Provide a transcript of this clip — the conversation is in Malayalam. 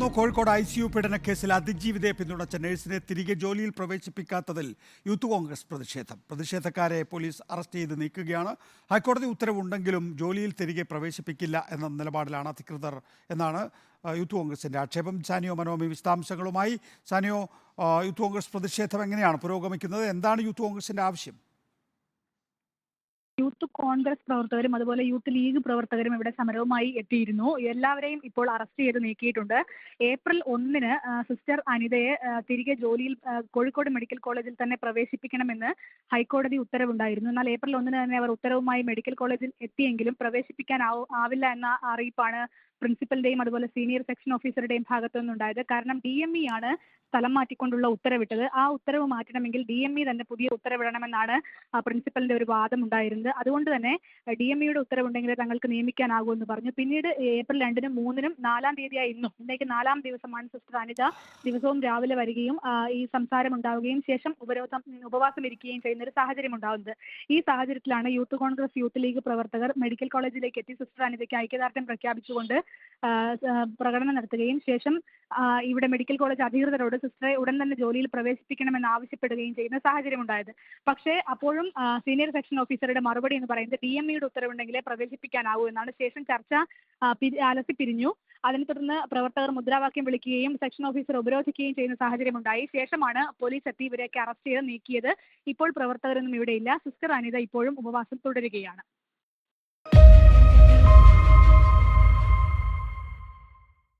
തുടരുന്നു. കോഴിക്കോട് ICU പീഡനക്കേസിൽ അതിജീവിതയെ പിന്തുണച്ച നഴ്സിനെ തിരികെ ജോലിയിൽ പ്രവേശിപ്പിക്കാത്തതിൽ യൂത്ത് കോൺഗ്രസ് പ്രതിഷേധം. പ്രതിഷേധക്കാരെ പോലീസ് അറസ്റ്റ് ചെയ്ത് നീക്കുകയാണ്. ഹൈക്കോടതി ഉത്തരവുണ്ടെങ്കിലും ജോലിയിൽ തിരികെ പ്രവേശിപ്പിക്കില്ല എന്ന നിലപാടിലാണ് അധികൃതർ എന്നാണ് യൂത്ത് കോൺഗ്രസിന്റെ ആക്ഷേപം. സാനിയോ മനോമി വിശദാംശങ്ങളുമായി. സാനിയോ, യൂത്ത് കോൺഗ്രസ് പ്രതിഷേധം എങ്ങനെയാണ് പുരോഗമിക്കുന്നത്? എന്താണ് യൂത്ത് കോൺഗ്രസിന്റെ ആവശ്യം? യൂത്ത് കോൺഗ്രസ് പ്രവർത്തകരും അതുപോലെ യൂത്ത് ലീഗ് പ്രവർത്തകരും ഇവിടെ സമരവുമായി എത്തിയിരുന്നു. എല്ലാവരെയും ഇപ്പോൾ അറസ്റ്റ് ചെയ്ത് നീക്കിയിട്ടുണ്ട്. ഏപ്രിൽ 1-ന് സിസ്റ്റർ അനിതയെ തിരികെ ജോലിയിൽ കോഴിക്കോട് മെഡിക്കൽ കോളേജിൽ തന്നെ പ്രവേശിപ്പിക്കണമെന്ന് ഹൈക്കോടതി ഉത്തരവുണ്ടായിരുന്നു. എന്നാൽ ഏപ്രിൽ 1-ന് തന്നെ അവർ ഉത്തരവുമായി മെഡിക്കൽ കോളേജിൽ എത്തിയെങ്കിലും പ്രവേശിപ്പിക്കാൻ ആവില്ല എന്ന അറിയിപ്പാണ് പ്രിൻസിപ്പലിന്റെയും അതുപോലെ സീനിയർ സെക്ഷൻ ഓഫീസറുടെയും ഭാഗത്തു നിന്നുണ്ടായത്. കാരണം DME ആണ് സ്ഥലം മാറ്റിക്കൊണ്ടുള്ള ഉത്തരവിട്ടത്. ആ ഉത്തരവ് മാറ്റണമെങ്കിൽ DME തന്നെ പുതിയ ഉത്തരവിടണമെന്നാണ് പ്രിൻസിപ്പലിന്റെ ഒരു വാദം ഉണ്ടായിരുന്നത്. അതുകൊണ്ട് തന്നെ DMEയുടെ ഉത്തരവുണ്ടെങ്കിൽ തങ്ങൾക്ക് നിയമിക്കാനാകുമെന്ന് പറഞ്ഞു. പിന്നീട് ഏപ്രിൽ 2-നും 3-നും 4-ാം തീയതിയായി ഇന്നേക്ക് 4-ാം ദിവസമാണ് സിസ്റ്റർ അനിത ദിവസവും രാവിലെ വരികയും ഈ സംസാരം ഉണ്ടാവുകയും ശേഷം ഉപവാസം ഇരിക്കുകയും ചെയ്യുന്ന ഒരു സാഹചര്യം ഉണ്ടാകുന്നത്. ഈ സാഹചര്യത്തിലാണ് യൂത്ത് കോൺഗ്രസ് യൂത്ത് ലീഗ് പ്രവർത്തകർ മെഡിക്കൽ കോളേജിലേക്ക് എത്തി സിസ്റ്റർ അനിതയ്ക്ക് ഐക്യദാർഢ്യം പ്രഖ്യാപിച്ചുകൊണ്ട് പ്രകടനം നടത്തുകയും ശേഷം ഇവിടെ മെഡിക്കൽ കോളേജ് അധികൃതരോട് സിസ്റ്ററെ ഉടൻ തന്നെ ജോലിയിൽ പ്രവേശിപ്പിക്കണമെന്ന് ആവശ്യപ്പെടുകയും ചെയ്യുന്ന സാഹചര്യം ഉണ്ടായത്. പക്ഷേ അപ്പോഴും സീനിയർ സെക്ഷൻ ഓഫീസറുടെ മറുപടി എന്ന് പറയുന്നത് DMEയുടെ ഉത്തരവുണ്ടെങ്കിലേ പ്രവേശിപ്പിക്കാനാവൂ എന്നാണ്. ശേഷം ചർച്ച അലസി പിരിഞ്ഞു. അതിനെ തുടർന്ന് പ്രവർത്തകർ മുദ്രാവാക്യം വിളിക്കുകയും സെക്ഷൻ ഓഫീസർ ഉപരോധിക്കുകയും ചെയ്യുന്ന സാഹചര്യമുണ്ടായി. ശേഷമാണ് പോലീസ് എത്തി ഇവരെയൊക്കെ അറസ്റ്റ് ചെയ്ത് നീക്കിയത്. ഇപ്പോൾ പ്രവർത്തകരൊന്നും ഇവിടെയില്ല. സിസ്റ്റർ അനിത ഇപ്പോഴും ഉപവാസം തുടരുകയാണ്.